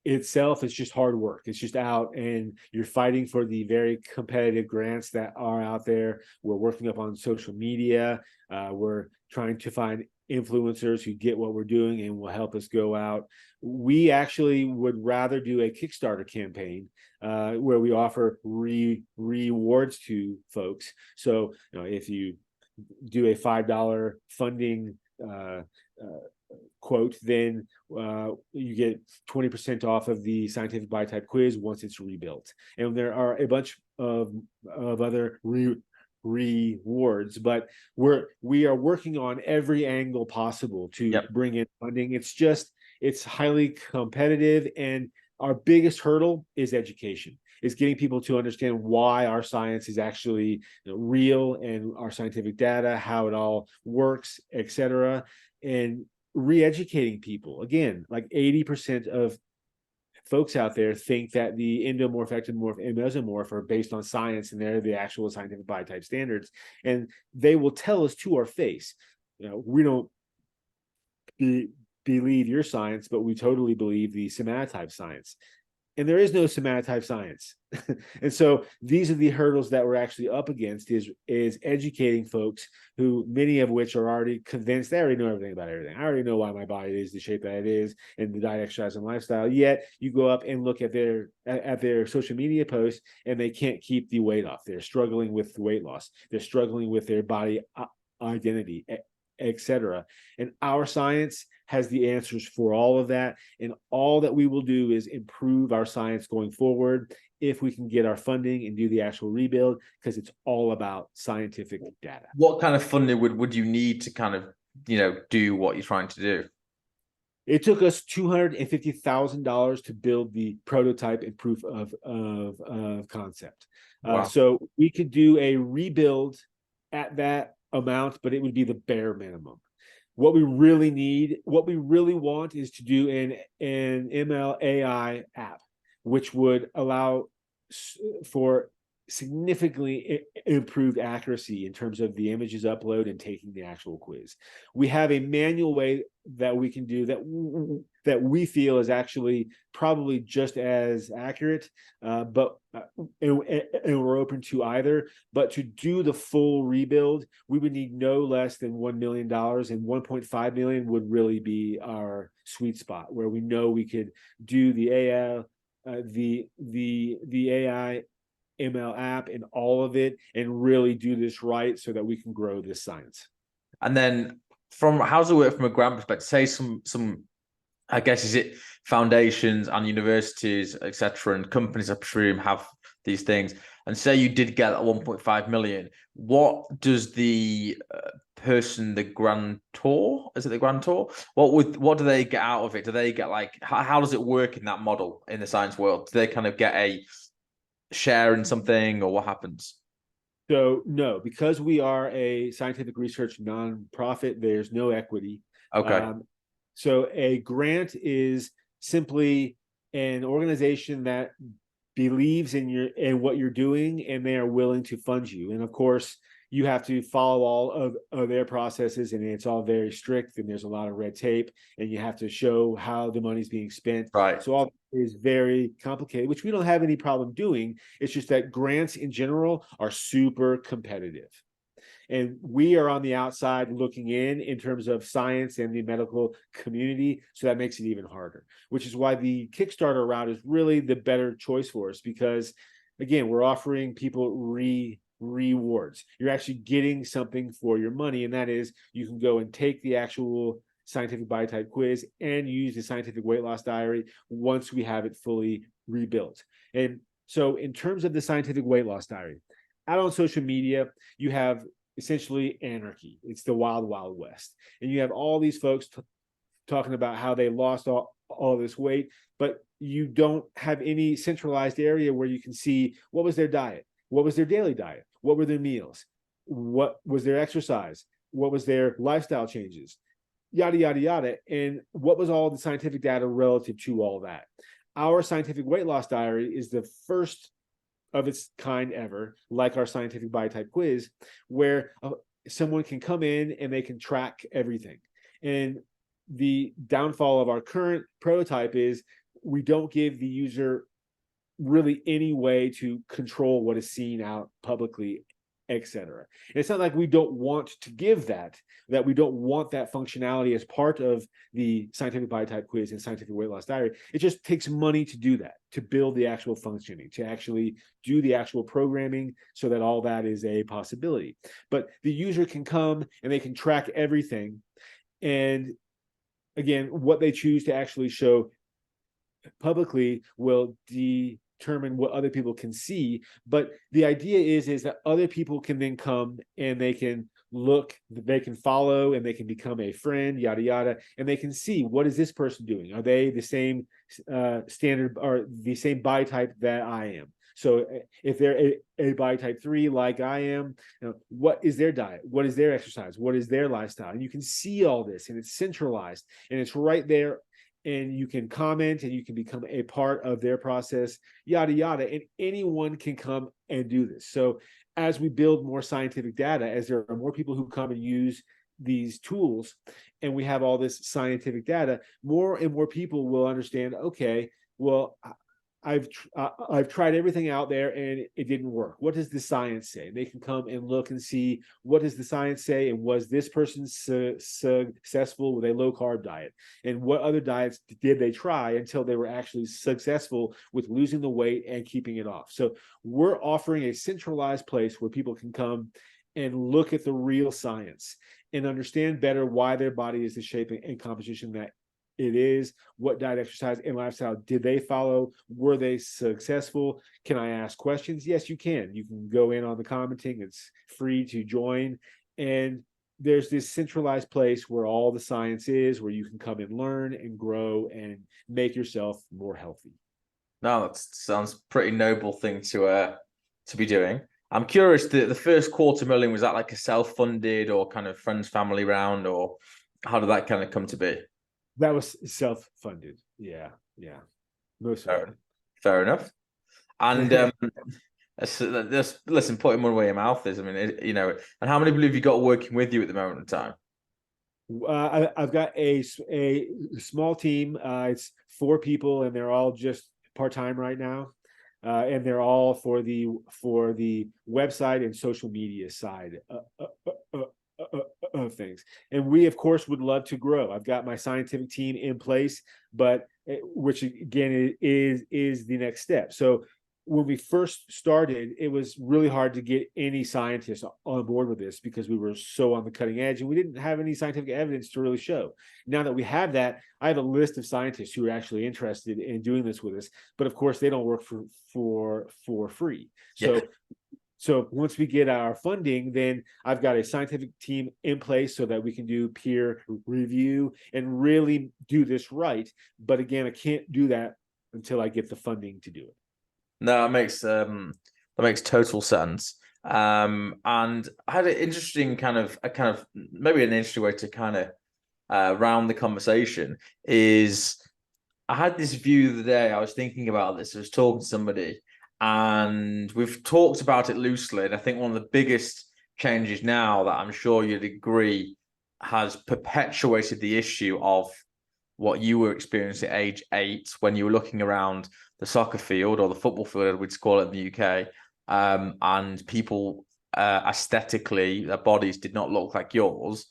Speaker 2: itself is just hard work. It's just out, and you're fighting for the very competitive grants that are out there. We're working up on social media. We're trying to find influencers who get what we're doing and will help us go out. We actually would rather do a Kickstarter campaign where we offer rewards to folks. So if you do a $5 funding quote, then you get 20% off of the scientific body type quiz once it's rebuilt. And there are a bunch of other rewards, but we are working on every angle possible to bring in funding. It's highly competitive, and our biggest hurdle is education. Is getting people to understand why our science is actually real, and our scientific data, how it all works, etc. And re-educating people. Again, like 80% of folks out there think that the endomorph, ectomorph, and mesomorph are based on science, and they're the actual scientific body type standards. And they will tell us to our face, we don't believe your science, but we totally believe the somatotype science. And there is no somatotype science. And so these are the hurdles that we're actually up against, is educating folks, who many of which are already convinced they already know everything about everything. I already know why my body is the shape that it is, and the diet, exercise, and lifestyle. Yet you go up and look at their social media posts, and they can't keep the weight off. They're struggling with weight loss. They're struggling with their body identity, etc. And our science has the answers for all of that. And all that we will do is improve our science going forward, if we can get our funding and do the actual rebuild, because it's all about scientific data.
Speaker 1: What kind of funding would you need to kind of, do what you're trying to do?
Speaker 2: It took us $250,000 to build the prototype and proof of concept.
Speaker 1: Wow.
Speaker 2: So we could do a rebuild at that amount, but it would be the bare minimum. What we really want is to do an ML AI app, which would allow for significantly improved accuracy in terms of the images upload and taking the actual quiz. We have a manual way that we can do that we feel is actually probably just as accurate, but we're open to either. But to do the full rebuild, we would need no less than $1 million, and 1.5 million would really be our sweet spot, where we know we could do the the AI ML app and all of it, and really do this right so that we can grow this science.
Speaker 1: And then from how's it work from a grant perspective? Say some I guess is it foundations and universities, etc., and companies I presume have these things. And say you did get 1.5 million, what does the person, the grantor, is it the grantor? What do they get out of it? Do they get like how does it work in that model in the science world? Do they kind of get a share in something, or what happens?
Speaker 2: So no, because we are a scientific research nonprofit, there's no equity.
Speaker 1: Okay.
Speaker 2: So a grant is simply an organization that believes in what you're doing, and they are willing to fund you. And of course, you have to follow all of their processes, and it's all very strict, and there's a lot of red tape, and you have to show how the money's being spent.
Speaker 1: Right.
Speaker 2: So all is very complicated, which we don't have any problem doing. It's just that grants in general are super competitive. And we are on the outside looking in terms of science and the medical community. So that makes it even harder, which is why the Kickstarter route is really the better choice for us, because again, we're offering people rewards. You're actually getting something for your money. And that is, you can go and take the actual scientific biotype quiz and use the scientific weight loss diary once we have it fully rebuilt. And so in terms of the scientific weight loss diary, out on social media, you have essentially anarchy. It's the wild, wild west. And you have all these folks talking about how they lost all this weight, but you don't have any centralized area where you can see what was their diet, what was their daily diet, what were their meals, what was their exercise, what was their lifestyle changes, yada, yada, yada. And what was all the scientific data relative to all that? Our scientific weight loss diary is the first of its kind ever, like our scientific biotype quiz, where someone can come in and they can track everything. And the downfall of our current prototype is we don't give the user really any way to control what is seen out publicly, etc. It's not like we don't want to give that we don't want that functionality as part of the scientific biotype quiz and scientific weight loss diary. It just takes money to do that, to build the actual functioning, to actually do the actual programming so that all that is a possibility. But the user can come and they can track everything. And again, what they choose to actually show publicly will determine what other people can see. But the idea is that other people can then come and they can look, they can follow, and they can become a friend, yada yada, and they can see, what is this person doing? Are they the same standard or the same biotype that I am? So if they're a biotype 3 like I am, what is their diet? What is their exercise? What is their lifestyle? And you can see all this, and it's centralized, and it's right there, and you can comment and you can become a part of their process, yada yada, and anyone can come and do this. So as we build more scientific data, as there are more people who come and use these tools, and we have all this scientific data, more and more people will understand, okay, well, I've tried everything out there and it didn't work. What does the science say? They can come and look and see, what does the science say, and was this person successful with a low carb diet, and what other diets did they try until they were actually successful with losing the weight and keeping it off. So we're offering a centralized place where people can come and look at the real science and understand better why their body is the shape and composition that it is, what diet, exercise, and lifestyle did they follow, were they successful, can I ask questions? Yes, you can go in on the commenting, it's free to join, and there's this centralized place where all the science is, where you can come and learn and grow and make yourself more healthy.
Speaker 1: No, that sounds pretty noble thing to be doing. I'm curious, the first 250,000, was that like a self-funded or kind of friends family round, or how did that kind of come to be?
Speaker 2: That was self-funded. Yeah. Most of it.
Speaker 1: Fair enough. And listen, putting money where your mouth is. I mean, and how many people have you got working with you at the moment in time?
Speaker 2: I've got a small team. It's 4 people, and they're all just part-time right now. And they're all for the website and social media side of things. And we, of course, would love to grow. I've got my scientific team in place, but which again is the next step. So when we first started, it was really hard to get any scientists on board with this because we were so on the cutting edge and we didn't have any scientific evidence to really show. Now that we have that, I have a list of scientists who are actually interested in doing this with us, but of course they don't work for free.
Speaker 1: Yeah.
Speaker 2: So once we get our funding, then I've got a scientific team in place so that we can do peer review and really do this right. But again, I can't do that until I get the funding to do it.
Speaker 1: No, that makes total sense. And I had an interesting maybe an interesting way to kind of round the conversation is I had this view the other day. I was thinking about this. I was talking to somebody, and we've talked about it loosely. And I think one of the biggest changes now that I'm sure you'd agree has perpetuated the issue of what you were experiencing at age 8 when you were looking around the soccer field or the football field, we'd call it in the UK, and people aesthetically, their bodies did not look like yours.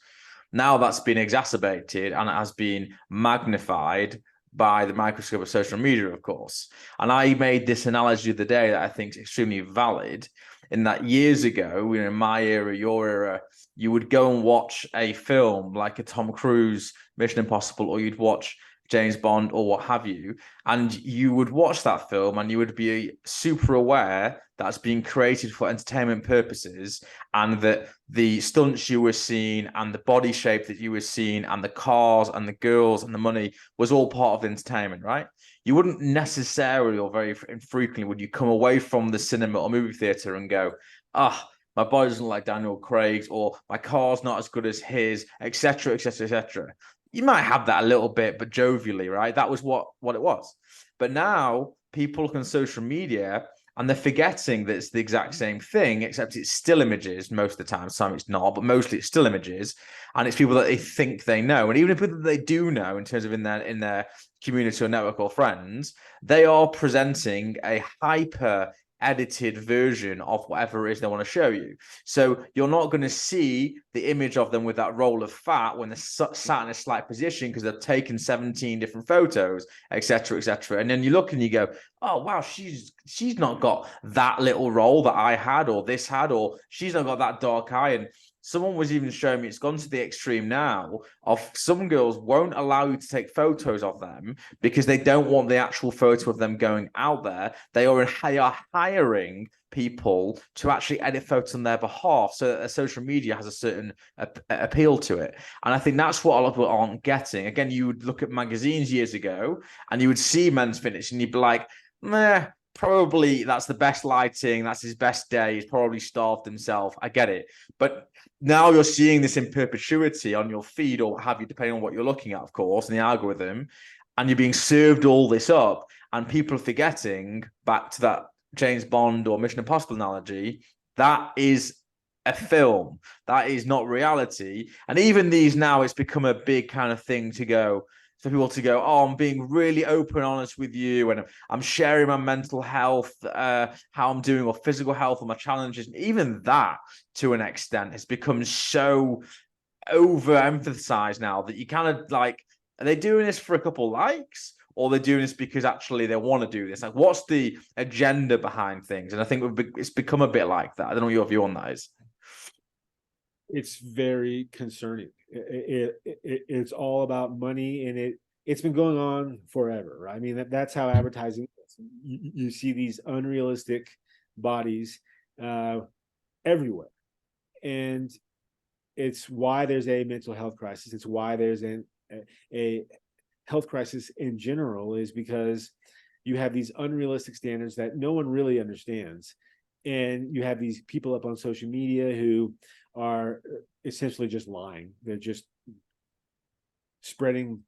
Speaker 1: Now that's been exacerbated and it has been magnified by the microscope of social media, of course. And I made this analogy the other day that I think is extremely valid, in that years ago, in my era, your era, you would go and watch a film like a Tom Cruise Mission Impossible, or you'd watch James Bond or what have you, and you would watch that film and you would be super aware that's being created for entertainment purposes, and that the stunts you were seeing and the body shape that you were seeing and the cars and the girls and the money was all part of the entertainment, right? You wouldn't necessarily, or very infrequently, would you come away from the cinema or movie theater and go, my body doesn't like Daniel Craig's, or my car's not as good as his, etc., etc., etc. You might have that a little bit, but jovially, right? That was what it was. But now people look on social media and they're forgetting that it's the exact same thing, except it's still images most of the time. Some it's not, but mostly it's still images, and it's people that they think they know. And even if people that they do know, in terms of in their community or network or friends, they are presenting a hyper edited version of whatever it is they want to show you. So you're not going to see the image of them with that roll of fat when they're sat in a slight position because they've taken 17 different photos, etc., etc. And then you look and you go, oh wow, she's not got that little roll that I had, or this had, or she's not got that dark eye. And someone was even showing me it's gone to the extreme now of some girls won't allow you to take photos of them because they don't want the actual photo of them going out there. They are hiring people to actually edit photos on their behalf so that their social media has a certain appeal to it. And I think that's what a lot of people aren't getting. Again, you would look at magazines years ago and you would see Men's Fitness and you'd be like, meh, probably that's the best lighting, that's his best day, he's probably starved himself. I get it. But now you're seeing this in perpetuity on your feed or what have you, depending on what you're looking at, of course, and the algorithm, and you're being served all this up, and people are forgetting, back to that James Bond or Mission Impossible analogy, that is a film. That is not reality. And even these now, it's become a big kind of thing to go, for people to go, oh, I'm being really open and honest with you, and I'm sharing my mental health, how I'm doing, or physical health, or my challenges. And even that, to an extent, has become so overemphasized now that you kind of like, are they doing this for a couple likes, or they're doing this because actually they want to do this? Like, what's the agenda behind things? And I think it's become a bit like that. I don't know what your view on that is.
Speaker 2: It's very concerning. It's all about money, and it's been going on forever, right? I mean, that's how advertising is. You see these unrealistic bodies everywhere, and it's why there's a mental health crisis. It's why there's a health crisis in general, is because you have these unrealistic standards that no one really understands, and you have these people up on social media who are essentially just lying. They're just spreading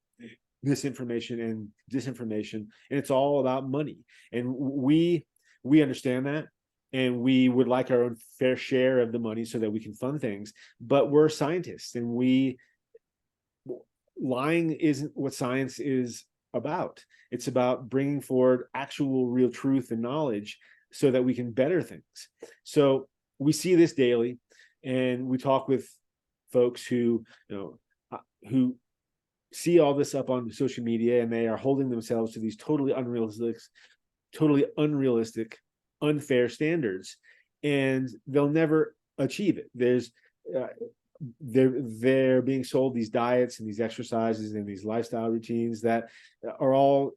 Speaker 2: misinformation and disinformation, and it's all about money. And we understand that, and we would like our own fair share of the money so that we can fund things. But we're scientists, and lying isn't what science is about. It's about bringing forward actual real truth and knowledge so that we can better things. So we see this daily, and we talk with folks who see all this up on social media, and they are holding themselves to these totally unrealistic, unfair standards, and they'll never achieve it. They're being sold these diets and these exercises and these lifestyle routines that are all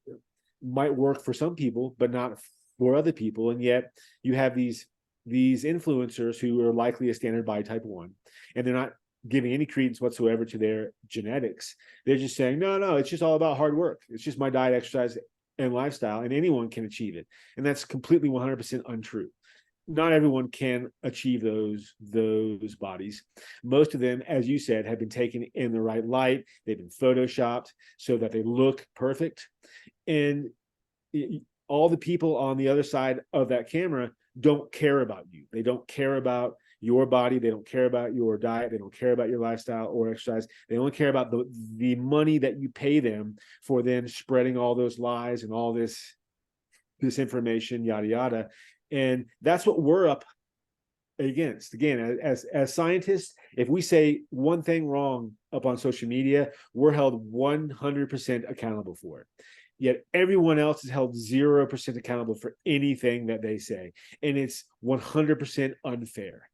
Speaker 2: might work for some people, but not for other people. And yet you have these influencers who are likely a standard body type 1, and they're not giving any credence whatsoever to their genetics. They're just saying, no, it's just all about hard work. It's just my diet, exercise, and lifestyle, and anyone can achieve it. And that's completely 100% untrue. Not everyone can achieve those bodies. Most of them, as you said, have been taken in the right light. They've been photoshopped so that they look perfect. And all the people on the other side of that camera don't care about you. They don't care about your body. They don't care about your diet. They don't care about your lifestyle or exercise. They only care about the money that you pay them for then spreading all those lies and all this information, yada, yada. And that's what we're up against. Again, as scientists, if we say one thing wrong up on social media, we're held 100% accountable for it. Yet everyone else is held 0% accountable for anything that they say. And it's 100% unfair.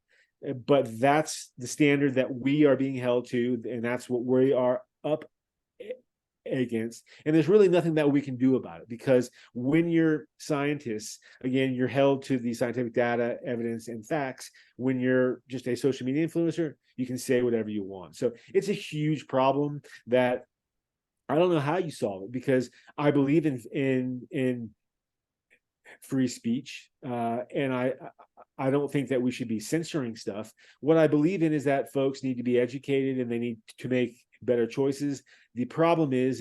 Speaker 2: But that's the standard that we are being held to, and that's what we are up against. And there's really nothing that we can do about it, because when you're scientists, again, you're held to the scientific data, evidence, and facts. When you're just a social media influencer, you can say whatever you want. So it's a huge problem that I don't know how you solve it, because I believe in free speech, and I don't think that we should be censoring stuff. What I believe in is that folks need to be educated and they need to make better choices. The problem is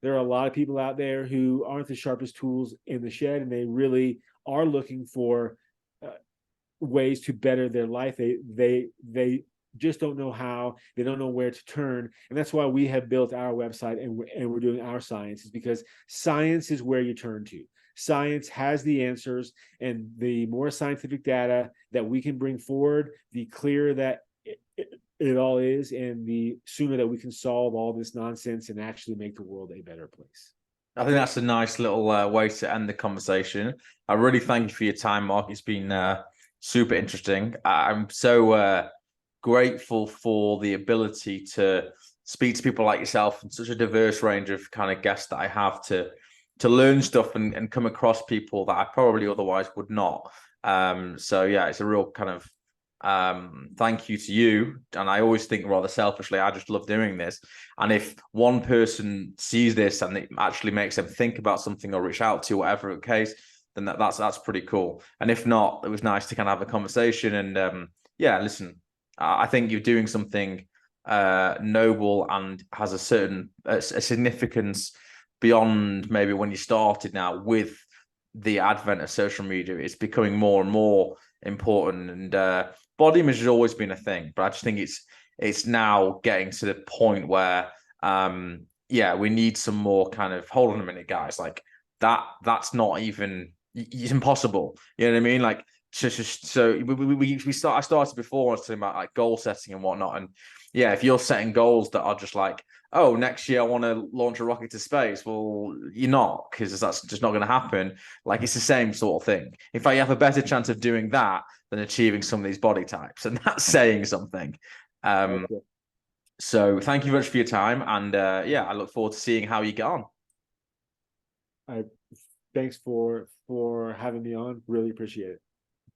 Speaker 2: there are a lot of people out there who aren't the sharpest tools in the shed, and they really are looking for ways to better their life. They just don't know how. They don't know where to turn, and that's why we have built our website and we're doing our science, is because science is where you turn to. Science has the answers, and the more scientific data that we can bring forward, the clearer that it all is, and the sooner that we can solve all this nonsense and actually make the world a better place.
Speaker 1: I think that's a nice little way to end the conversation. I really thank you for your time, Mark. It's been super interesting. I'm so grateful for the ability to speak to people like yourself and such a diverse range of kind of guests that I have to learn stuff and come across people that I probably otherwise would not. So yeah, it's a real kind of thank you to you. And I always think rather selfishly, I just love doing this. And if one person sees this and it actually makes them think about something or reach out to whatever the case, then that's pretty cool. And if not, it was nice to kind of have a conversation. And yeah, listen, I think you're doing something noble and has a certain a significance beyond maybe when you started. Now with the advent of social media, it's becoming more and more important, and body image has always been a thing, but I just think it's now getting to the point where yeah, we need some more kind of, hold on a minute guys, like that's not even, it's impossible, you know what I mean? Like so I started before, I was talking about like goal setting and whatnot, and yeah, if you're setting goals that are just like, oh, next year I want to launch a rocket to space, well, you're not, because that's just not going to happen. Like, it's the same sort of thing. In fact, you have a better chance of doing that than achieving some of these body types, and that's saying something.
Speaker 2: Okay.
Speaker 1: So thank you very much for your time, and yeah, I look forward to seeing how you get on.
Speaker 2: Thanks for having me on. Really appreciate it.